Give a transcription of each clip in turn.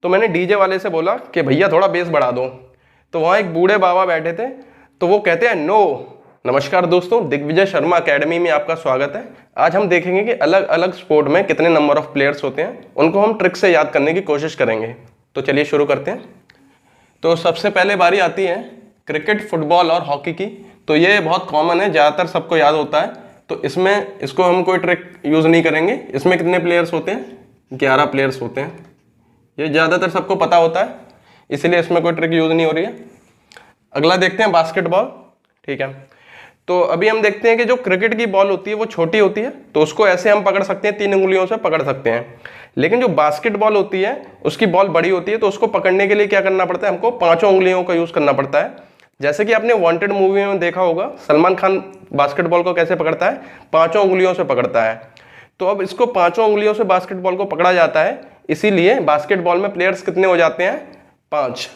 तो मैंने डीजे वाले से बोला कि भैया थोड़ा बेस बढ़ा दो। तो वहाँ एक बूढ़े बाबा बैठे थे, तो वो कहते हैं नो। नमस्कार दोस्तों, दिग्विजय शर्मा एकेडमी में आपका स्वागत है। आज हम देखेंगे कि अलग अलग स्पोर्ट में कितने नंबर ऑफ प्लेयर्स होते हैं, उनको हम ट्रिक से याद करने की कोशिश करेंगे। तो चलिए शुरू करते हैं। तो सबसे पहले बारी आती है क्रिकेट, फुटबॉल और हॉकी की। तो ये बहुत कॉमन है, ज़्यादातर सबको याद होता है, तो इसमें इसको हम कोई ट्रिक यूज़ नहीं करेंगे। इसमें कितने प्लेयर्स होते हैं? 11 प्लेयर्स होते हैं। ये ज़्यादातर सबको पता होता है, इसलिए इसमें कोई ट्रिक यूज़ नहीं हो रही है। अगला देखते हैं बास्केटबॉल। ठीक है, तो अभी हम देखते हैं कि जो क्रिकेट की बॉल होती है वो छोटी होती है, तो उसको ऐसे हम पकड़ सकते हैं, 3 उंगलियों से पकड़ सकते हैं। लेकिन जो बास्केटबॉल होती है उसकी बॉल बड़ी होती है, तो उसको पकड़ने के लिए क्या करना पड़ता है? हमको 5 उंगलियों का यूज़ करना पड़ता है। जैसे कि आपने वांटेड मूवी में देखा होगा, सलमान खान बास्केटबॉल को कैसे पकड़ता है? 5 उंगलियों से पकड़ता है। तो अब इसको 5 उंगलियों से बास्केटबॉल को पकड़ा जाता है, इसीलिए बास्केटबॉल में प्लेयर्स कितने हो जाते हैं? 5।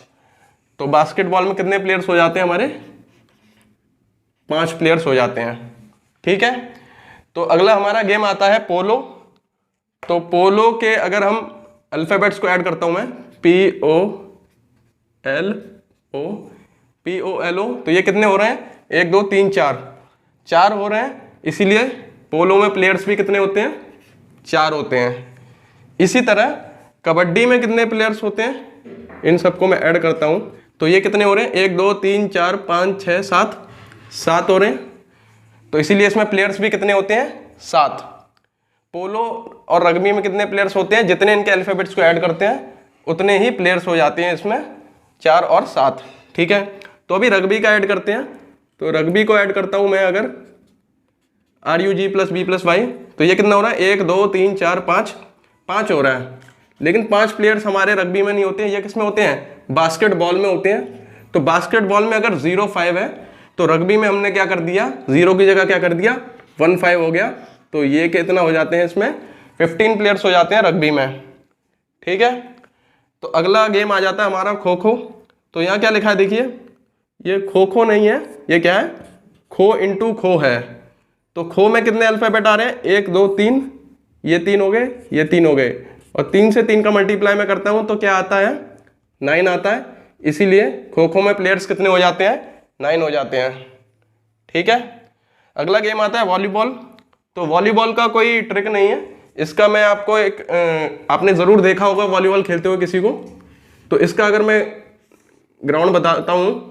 तो बास्केटबॉल में कितने प्लेयर्स हो जाते हैं हमारे? 5 प्लेयर्स हो जाते हैं। ठीक है, तो अगला हमारा गेम आता है पोलो। तो पोलो के अगर हम अल्फाबेट्स को ऐड करता हूं मैं, POLO, तो ये कितने हो रहे हैं? 1 2 3 4 हो रहे हैं, इसीलिए पोलो में प्लेयर्स भी कितने होते हैं? 4 होते हैं। इसी तरह कबड्डी में कितने प्लेयर्स होते हैं? इन सबको मैं ऐड करता हूं, तो ये कितने हो रहे हैं? 1 2 3 4 5 6 7 हो रहे हैं, तो इसीलिए इसमें प्लेयर्स भी कितने होते हैं? 7। पोलो और रग्बी में कितने प्लेयर्स होते हैं? जितने इनके अल्फाबेट्स को ऐड करते हैं उतने ही प्लेयर्स हो जाते हैं इसमें, 4 और 7। ठीक है, तो अभी रग्बी का ऐड करते हैं। तो रग्बी को ऐड करता हूं मैं अगर RUG + B + Y, तो ये कितना हो रहा है? 1 2 3 4 5 हो रहा है। लेकिन 5 प्लेयर्स हमारे रग्बी में नहीं होते हैं, ये किस में होते हैं? बास्केटबॉल में होते हैं। तो बास्केटबॉल में अगर 0-5 है, तो रग्बी में हमने क्या कर दिया? 0 की जगह क्या कर दिया? 1-5 हो गया। तो ये कितना हो जाते हैं? इसमें 15 प्लेयर्स हो जाते हैं रग्बी में। ठीक है, तो अगला गेम आ जाता है हमारा खो खो। तो यहाँ क्या लिखा है देखिए, ये खो खो नहीं है, ये क्या है? खो इंटू खो है। तो खो में कितने अल्फाबेट आ रहे हैं? 1 2 3, ये 3 हो गए, ये 3 हो गए, और 3 से 3 का मल्टीप्लाई मैं करता हूँ तो क्या आता है? 9 आता है। इसीलिए खो खो में प्लेयर्स कितने हो जाते हैं? 9 हो जाते हैं। ठीक है, अगला गेम आता है वॉलीबॉल। तो वॉलीबॉल का कोई ट्रिक नहीं है, इसका मैं आपको आपने ज़रूर देखा होगा वॉलीबॉल खेलते हुए किसी को। तो इसका अगर मैं ग्राउंड बताता हूँ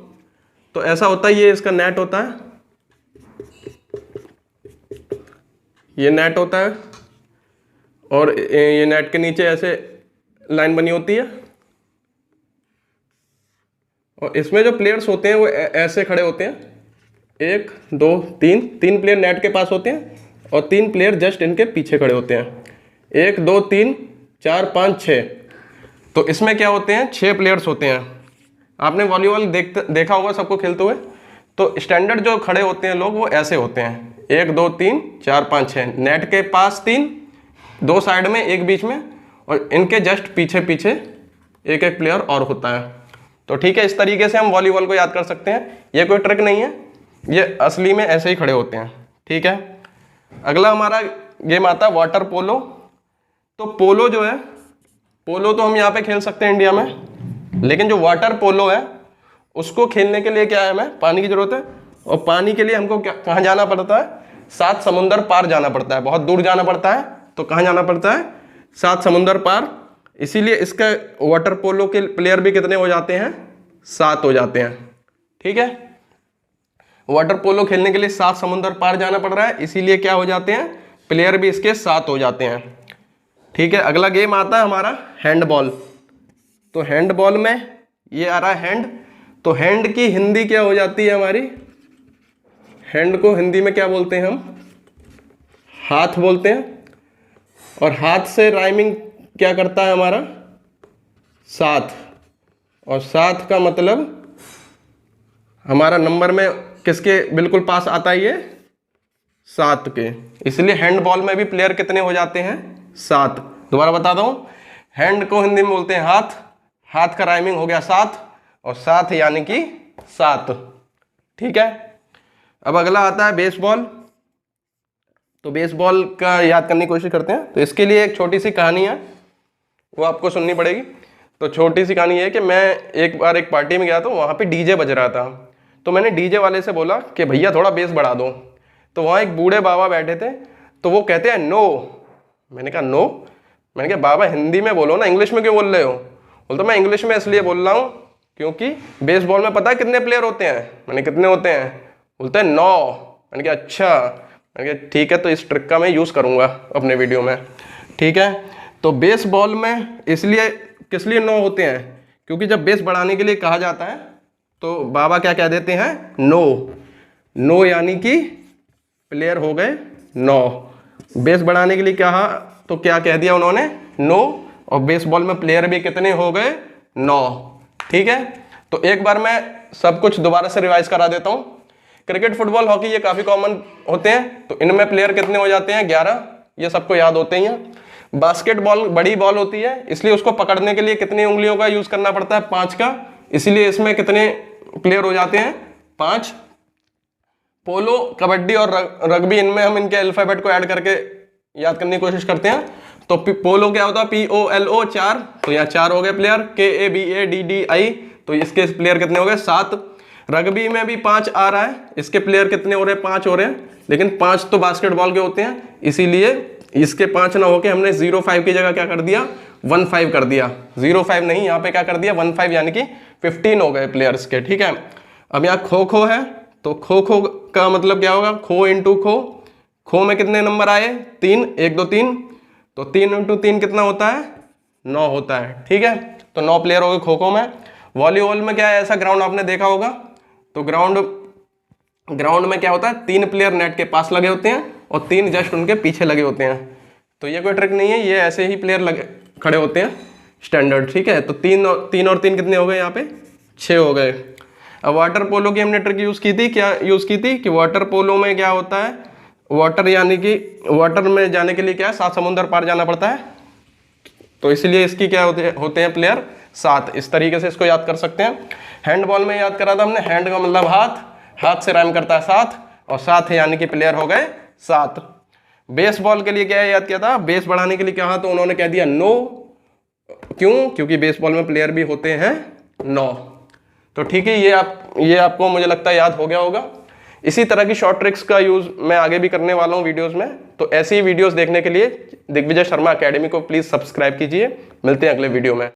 तो ऐसा होता है, ये इसका नेट होता है, ये नेट होता है, और ये नेट के नीचे ऐसे लाइन बनी होती है, और इसमें जो प्लेयर्स होते हैं वो ऐसे खड़े होते हैं। 1 2 3 प्लेयर नेट के पास होते हैं, और 3 प्लेयर जस्ट इनके पीछे खड़े होते हैं। 1 2 3 4 5 6, तो इसमें क्या होते हैं? 6 प्लेयर्स होते हैं। आपने वॉलीबॉल देखा होगा सबको खेलते हुए। तो स्टैंडर्ड जो खड़े होते हैं लोग वो ऐसे होते हैं, 1 2 3 4 5 6, नेट के पास 3, 2 साइड में, 1 बीच में, और इनके जस्ट पीछे पीछे एक एक प्लेयर और होता है। तो ठीक है, इस तरीके से हम वॉलीबॉल को याद कर सकते हैं। ये कोई ट्रिक नहीं है, ये असली में ऐसे ही खड़े होते हैं। ठीक है, अगला हमारा गेम आता है वाटर पोलो। तो पोलो जो है, पोलो तो हम यहाँ पे खेल सकते हैं इंडिया में, लेकिन जो वाटर पोलो है उसको खेलने के लिए क्या है? हमें पानी की जरूरत है, और पानी के लिए हमको कहाँ जाना पड़ता है? 7 समुंदर पार जाना पड़ता है, बहुत दूर जाना पड़ता है। तो कहाँ जाना पड़ता है? 7 समुंदर पार। इसीलिए इसका वाटर पोलो के प्लेयर भी कितने हो जाते हैं? 7 हो जाते हैं। ठीक है, वाटर पोलो खेलने के लिए 7 समुंदर पार जाना पड़ रहा है, इसीलिए क्या हो जाते हैं? प्लेयर भी इसके 7 हो जाते हैं। ठीक है, अगला गेम आता है हमारा हैंडबॉल। तो हैंडबॉल में ये आ रहा है हैंड। तो हैंड की हिंदी क्या हो जाती है हमारी? हैंड को हिंदी में क्या बोलते हैं हम? हाथ बोलते हैं। और हाथ से राइमिंग क्या करता है हमारा? 7। और 7 का मतलब हमारा नंबर में किसके बिल्कुल पास आता है? ये 7 के। इसलिए हैंडबॉल में भी प्लेयर कितने हो जाते हैं? 7। दोबारा बता दूं, हैंड को हिंदी में बोलते हैं हाथ, हाथ का राइमिंग हो गया 7, और 7 यानी कि 7। ठीक है, अब अगला आता है बेसबॉल। तो बेसबॉल का याद करने की कोशिश करते हैं। तो इसके लिए एक छोटी सी कहानी है, वो आपको सुननी पड़ेगी। तो छोटी सी कहानी है कि मैं एक बार एक पार्टी में गया तो वहाँ पे डीजे बज रहा था, तो मैंने डीजे वाले से बोला कि भैया थोड़ा बेस बढ़ा दो। तो वहाँ एक बूढ़े बाबा बैठे थे, तो वो कहते हैं नो। मैंने कहा नो? मैंने कहा बाबा हिंदी में बोलो ना, इंग्लिश में क्यों बोल रहे हो? बोलते मैं इंग्लिश में इसलिए बोल रहा हूँ क्योंकि बेसबॉल में पता है कितने प्लेयर होते हैं? मैंने कितने होते हैं? बोलते हैं 9। मैंने कहा अच्छा। मैंने कहा ठीक है, तो इस ट्रिक का मैं यूज़ करूँगा अपने वीडियो में, ठीक है। तो बेसबॉल में इसलिए किस लिए 9 होते हैं? क्योंकि जब बेस बढ़ाने के लिए कहा जाता है तो बाबा क्या कह देते हैं? नो। नो यानी कि प्लेयर हो गए 9। बेस बढ़ाने के लिए कहा तो क्या कह दिया उन्होंने? नो। और बेसबॉल में प्लेयर भी कितने हो गए? 9, ठीक है। तो एक बार मैं सब कुछ दोबारा से रिवाइज करा देता हूँ। क्रिकेट, फुटबॉल, हॉकी ये काफ़ी कॉमन होते हैं, तो इनमें प्लेयर कितने हो जाते हैं? 11, ये सबको याद होते ही हैं। बास्केटबॉल बड़ी बॉल होती है, इसलिए उसको पकड़ने के लिए कितनी उंगलियों का यूज़ करना पड़ता है? 5 का, इसलिए इसमें कितने प्लेयर हो जाते हैं? 5। पोलो, कबड्डी और रग्बी, इनमें हम इनके अल्फाबेट को ऐड करके याद करने की कोशिश करते हैं। तो पोलो क्या होता है? POLO 4, तो यहाँ 4 हो गए प्लेयर। KABADDI, तो इसके प्लेयर कितने हो गए? 7। रग्बी में भी 5 आ रहा है, इसके प्लेयर कितने हो रहे हैं? 5 हो रहे हैं, लेकिन 5 तो बास्केटबॉल के होते हैं, इसीलिए इसके 5 ना होके हमने 05 की जगह क्या कर दिया? 15 कर दिया। 05 नहीं, यहाँ पे क्या कर दिया? 15, यानी कि 15 हो गए प्लेयर्स के, ठीक है। अब यहाँ खो खो है, तो खो खो का मतलब क्या होगा? खो इंटू खो। खो में कितने नंबर आए? 3, 1 2 3, तो 3 इंटू 3 कितना होता है? 9 होता है, ठीक है। तो 9 प्लेयर हो गए खो खो में। वॉलीबॉल में क्या है? ऐसा ग्राउंड आपने देखा होगा, तो ग्राउंड में क्या होता है? 3 प्लेयर नेट के पास लगे होते हैं और 3 जस्ट उनके पीछे लगे होते हैं। तो ये कोई ट्रिक नहीं है, ये ऐसे ही प्लेयर लगे खड़े होते हैं स्टैंडर्ड, ठीक है। तो 3 और 3 कितने हो गए? यहाँ पे 6 हो गए। अब वाटर पोलो की हमने ट्रिक यूज़ की थी, क्या यूज़ की थी कि वाटर पोलो में क्या होता है? वाटर यानी कि वाटर में जाने के लिए क्या है? 7 समुंदर पार जाना पड़ता है, तो इसलिए इसकी क्या होते हैं प्लेयर? 7। इस तरीके से इसको याद कर सकते हैं। हैंडबॉल में याद करा था हमने, हैंड का मतलब हाथ, हाथ से राइम करता है 7, और 7 है यानी कि प्लेयर हो गए 7। बेसबॉल के लिए क्या याद किया था? बेस बढ़ाने के लिए कहा तो उन्होंने कह दिया नो। क्यों? क्योंकि बेसबॉल में प्लेयर भी होते हैं 9। तो ठीक है, ये आपको मुझे लगता है याद हो गया होगा। इसी तरह की शॉर्ट ट्रिक्स का यूज़ मैं आगे भी करने वाला हूँ वीडियोस में, तो ऐसी ही वीडियोस देखने के लिए दिग्विजय शर्मा एकेडमी को प्लीज़ सब्सक्राइब कीजिए। मिलते हैं अगले वीडियो में।